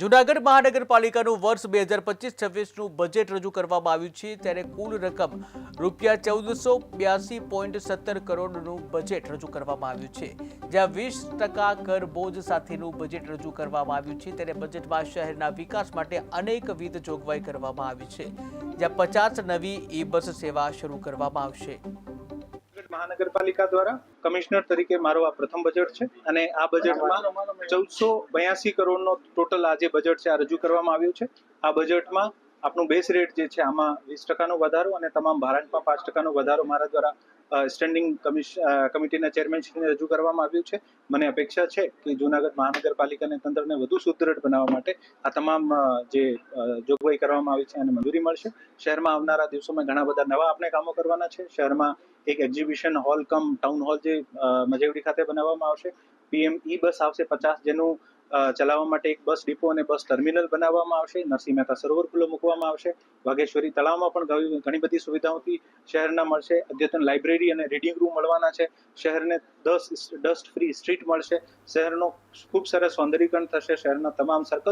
જૂનાગઢ મહાનગરપાલિકાનું વર્ષ 2025-26નું બજેટ રજૂ કરવામાં આવ્યું છે ત્યારે કુલ રકમ ₹1482.17 કરોડનું બજેટ રજૂ કરવામાં આવ્યું છે, જ્યાં 20% કર બોજ સાથેનું બજેટ રજૂ કરવામાં આવ્યું છે। ત્યારે બજેટમાં શહેરના વિકાસ માટે અનેકવિધ જોગવાઈ કરવામાં આવી છે, જ્યાં 50 નવી ઈ-બસ સેવા શરૂ કરવામાં આવશે। મહાનગરપાલિકા દ્વારા કમિશનર તરીકે મારો આ પ્રથમ બજેટ છે અને આ બજેટમાં 1482 કરોડનો ટોટલ આ જે બજેટ છે આ રજૂ કરવામાં આવ્યું છે। આ બજેટમાં આપણું બેઝ રેટ જે છે આમાં 20%નો વધારો અને તમામ ભાડાંતમાં 5%નો વધારો મારા દ્વારા સ્ટેન્ડિંગ કમિટીના ચેરમેનશ્રીને રજૂ કરવામાં આવ્યું છે। મને અપેક્ષા છે કે જૂનાગઢ મહાનગરપાલિકાને તંત્રને વધુ સુદૃઢ બનાવવા માટે આ તમામ જે જોગવાઈ કરવામાં આવી છે એને મંજૂરી મળશે। શહેરમાં આવનારા દિવસોમાં ઘણા બધા નવા આપણે કામો કરવાના છે। શહેરમાં એક એક્ઝિબિશન હોલ કમ ટાઉન હોલ જે મજેવડી ખાતે બનાવવામાં આવશે। પીએમ ઈ બસ આવશે 50 જેનું ચલાવવા માટે એક બસ ડિપો અને બસ ટર્મિનલ બનાવવામાં આવશે। નરસિંહ મહેતા સરોવર ખુલ્લો મૂકવામાં આવશે। વાઘેશ્વરી તળાવમાં પણ ઘણી બધી સુવિધાઓથી શહેરના મળશે। અદ્યતન લાઇબ્રેરી અને રીડિંગ રૂમ મળવાના છે। શહેરને ડસ્ટ ફ્રી સ્ટ્રીટ મળશે। શહેરનો ખૂબ સરસ સૌંદર્યીકરણ થશે। શહેરના તમામ સર્કલ